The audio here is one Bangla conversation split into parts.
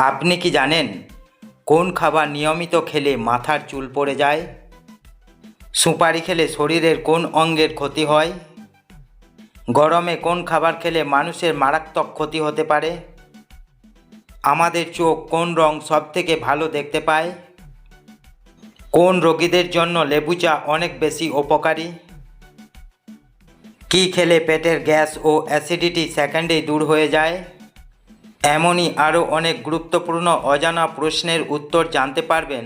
আপনি কি জানেন কোন খাবার নিয়মিত খেলে মাথার চুল পড়ে যায়? সুপারি খেলে শরীরের কোন অঙ্গের ক্ষতি হয়? গরমে কোন খাবার খেলে মানুষের মারাত্মক ক্ষতি হতে পারে? আমাদের চোখ কোন রং সবথেকে ভালো দেখতে পায়? কোন রোগীদের জন্য লেবু চা অনেক বেশি উপকারী? কি খেলে পেটের গ্যাস ও অ্যাসিডিটি সেকেন্ডেই দূর হয়ে যায়? এমনই আরও অনেক গুরুত্বপূর্ণ অজানা প্রশ্নের উত্তর জানতে পারবেন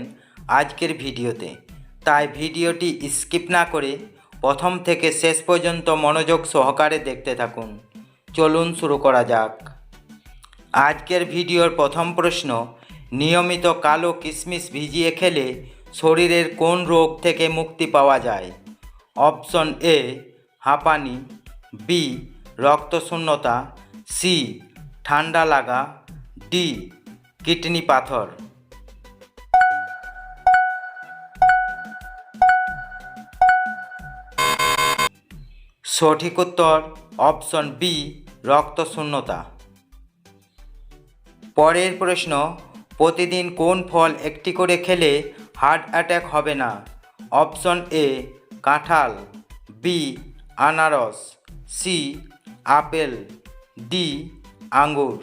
আজকের ভিডিওতে। তাই ভিডিওটি স্কিপ না করে প্রথম থেকে শেষ পর্যন্ত মনোযোগ সহকারে দেখতে থাকুন। চলুন শুরু করা যাক। আজকের ভিডিওর প্রথম প্রশ্ন, নিয়মিত কালো কিশমিশ ভিজিয়ে খেলে শরীরের কোন রোগ থেকে মুক্তি পাওয়া যায়? অপশন এ হাঁপানি, বি রক্তশূন্যতা, সি ঠান্ডা লাগা, ডি কিডনি পাথর। সঠিক উত্তর অপশন বি রক্তশূন্যতা। পরের প্রশ্ন, প্রতিদিন কোন ফল একটি করে খেলে হার্ট অ্যাটাক হবে না? অপশন এ কাঁঠাল, বি আনারস, সি আপেল, ডি আঙ্গুর।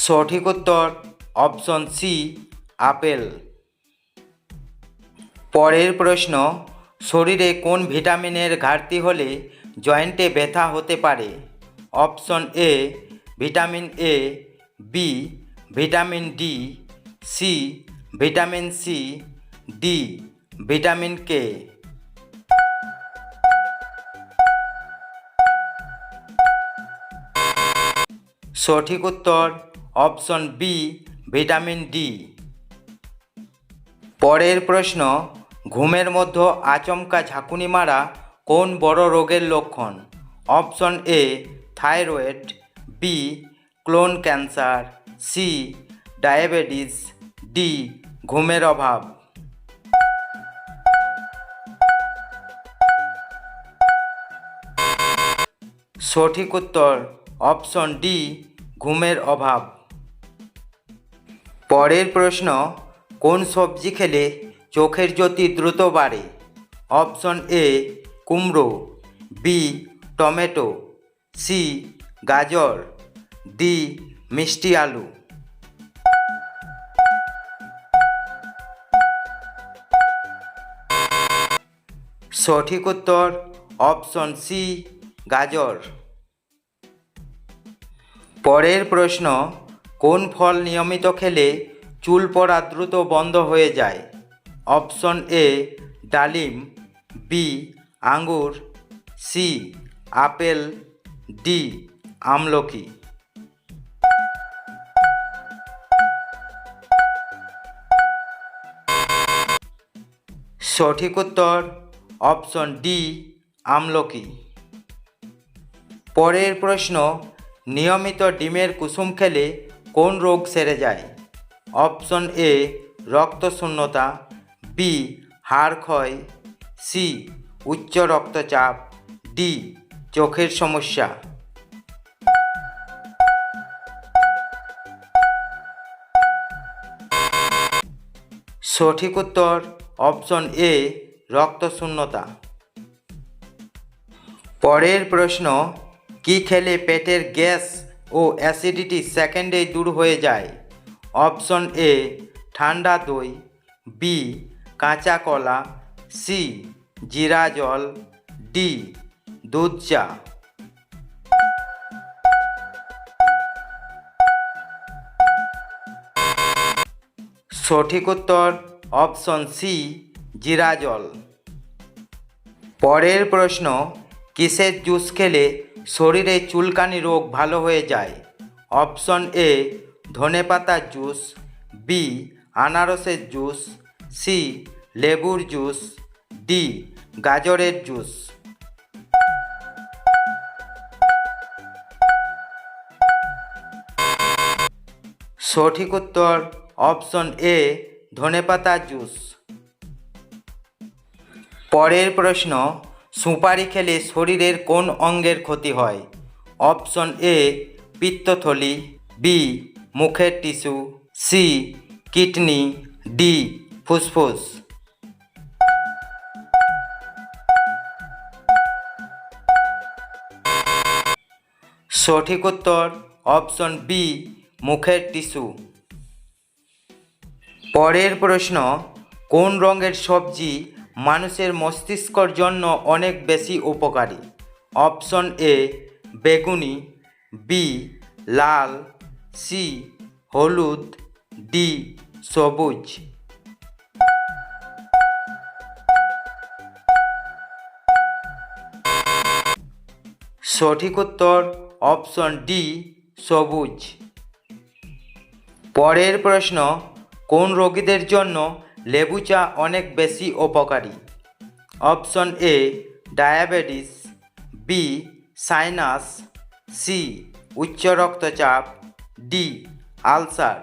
সঠিক উত্তর অপশন সি আপেল। পরের প্রশ্ন, শরীরে কোন ভিটামিনের ঘাটতি হলে জয়েন্টে ব্যথা হতে পারে? Option A vitamin A, B vitamin D, C vitamin C, D vitamin K. সঠিক উত্তর অপশন বি ভিটামিন ডি। পরের প্রশ্ন, ঘুমের মধ্যে আচমকা ঝাঁকুনি মারা কোন বড় রোগের লক্ষণ? Option A thyroid, B colon cancer, C diabetes, D ঘুমের অভাব। সঠিক উত্তর অপশন ডি ঘুমের অভাব। পরের প্রশ্ন, কোন সবজি খেলে চোখের জ্যোতি দ্রুত বাড়ে? অপশন এ কুমড়ো, বি টমেটো, সি গাজর, ডি মিষ্টি আলু। সঠিক উত্তর অপশন সি গাজর। পরের প্রশ্ন, কোন ফল নিয়মিত খেলে চুল পড়া দ্রুত বন্ধ হয়ে যায়? অপশন এ ডালিম, বি আঙ্গুর, সি আপেল, ডি আমলকি। সঠিক উত্তর অপশন ডি আমলকি। পরের প্রশ্ন, নিয়মিত ডিমের কুসুম খেলে কোন রোগ সেরে যায়? অপশন এ রক্তশূন্যতা, বি হাড় ক্ষয়, সি উচ্চ রক্তচাপ, ডি চোখের সমস্যা। সঠিক উত্তর অপশন এ রক্তশূন্যতা। পরের প্রশ্ন, কি খেলে পেটের গ্যাস ও অ্যাসিডিটি সেকেন্ডেই দূর হয়ে যায়? অপশন এ ঠান্ডা দই, বি কাঁচা কলা, সি জিরা জল, ডি দুধ চা। সঠিক উত্তর অপশন সি জিরা জল। পরের প্রশ্ন, কিসের জুস খেলে শরীরে চুলকানি রোগ ভালো হয়ে যায়? অপশন এ ধনেপাতার জুস, বি আনারসের জুস, সি লেবুর জুস, ডি গাজরের জুস। সঠিক উত্তর অপশন এ ধনেপাতার জুস। পরের প্রশ্ন, সুপারি খেলে শরীরের কোন অঙ্গের ক্ষতি হয়? অপশন এ পিত্তথলি, বি মুখের টিস্যু, সি কিডনি, ডি ফুসফুস। সঠিক উত্তর অপশন বি মুখের টিস্যু। পরের প্রশ্ন, কোন রঙের সবজি মানুষের মস্তিষ্কর জন্য অনেক বেশি উপকারী? অপশন এ বেগুনি, বি লাল, সি হলুদ, ডি সবুজ। সঠিক উত্তর অপশন ডি সবুজ। পরের প্রশ্ন, কোন রোগীদের জন্য লেবু চা অনেক বেশি উপকারী? Option A diabetes, B sinus, C উচ্চ রক্তচাপ, ডি আলসার।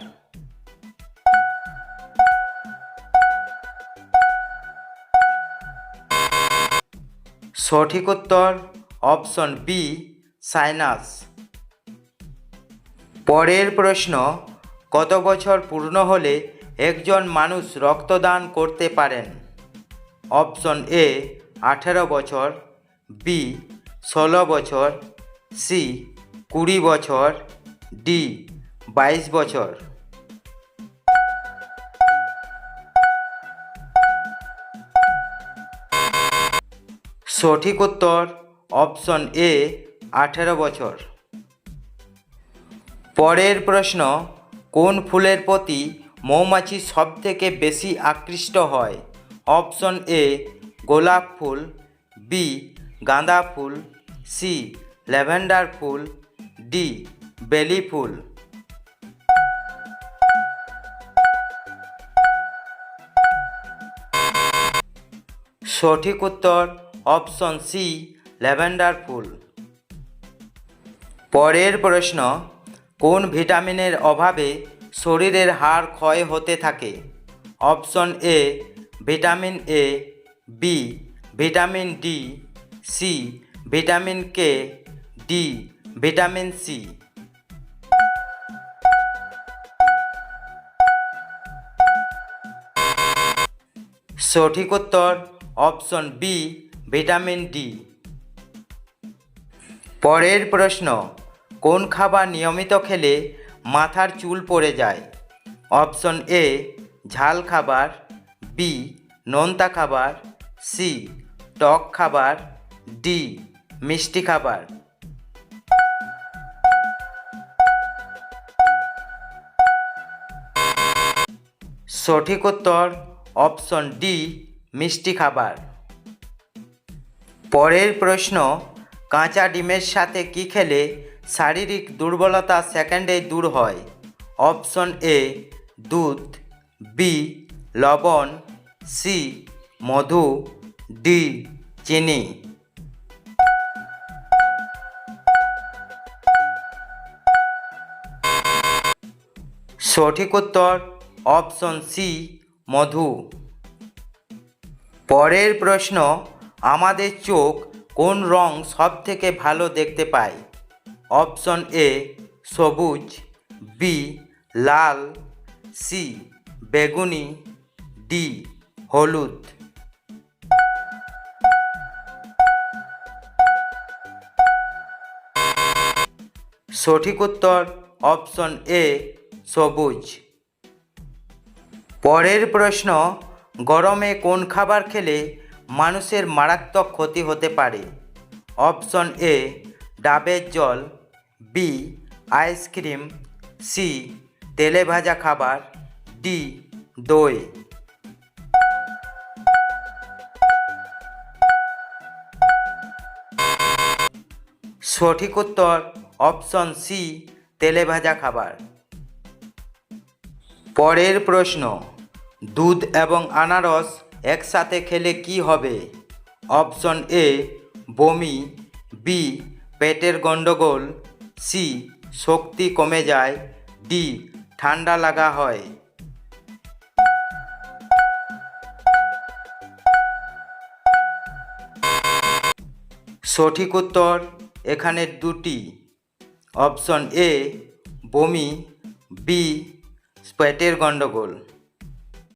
সঠিক উত্তর অপশন বি সাইনাস। পরের প্রশ্ন, কত বছর পূর্ণ হলে একজন মানুষ রক্তদান করতে পারেন? অপশন এ 18 বছর, বি 16 বছর, সি 20 বছর, ডি 22 বছর। সঠিক উত্তর অপশন এ 18 বছর। পরের প্রশ্ন, কোন ফুলের প্রতি মৌমাছি সবথেকে বেশি আকৃষ্ট হয়? অপশন এ গোলাপ ফুল, বি গাঁদা ফুল, সি ল্যাভেন্ডার ফুল, ডি বেলি ফুল। সঠিক উত্তর অপশন সি ল্যাভেন্ডার ফুল। পরের প্রশ্ন, কোন ভিটামিনের অভাবে শরীরের হাড় ক্ষয় হতে থাকে? Option A vitamin A, B vitamin D, C vitamin K, D vitamin C. সঠিক উত্তর অপশন বি ভিটামিন ডি। পরের প্রশ্ন, কোন খাবার নিয়মিত খেলে মাথার চুল পড়ে যায়? অপশন এ ঝাল খাবার, বি নোনতা খাবার, সি টক খাবার, ডি মিষ্টি খাবার। সঠিক উত্তর অপশন ডি মিষ্টি খাবার। পরের প্রশ্ন, কাঁচা ডিমের সাথে কি খেলে শারীরিক দুর্বলতা সেকেন্ডে দূর হয়? অপশন এ দুধ, বি লবণ, সি মধু, ডি চিনি। সঠিক উত্তর অপশন সি মধু। পরের প্রশ্ন, আমাদের চোখ কোন রং সব থেকে ভালো দেখতে পায়? অপশন এ সবুজ, বি লাল, সি বেগুনি, ডি হলুদ। সঠিক উত্তর অপশন এ সবুজ। পরের প্রশ্ন, গরমে কোন খাবার খেলে মানুষের মারাত্মক ক্ষতি হতে পারে? অপশন এ ডাবের জল, বি আইসক্রিম, সি তেলে ভাজা খাবার, ডি দই। সঠিক উত্তর অপশন সি তেলে ভাজা খাবার। পরের প্রশ্ন, দুধ এবং আনারস একসাথে খেলে কি হবে? অপশন এ বমি, বি পেটের গণ্ডগোল, সি শক্তি কমে যায়, ডি ঠান্ডা লাগা হয়। সঠিক উত্তর এখানে দুটি, অপশন এ বমি, বি পেটের গণ্ডগোল।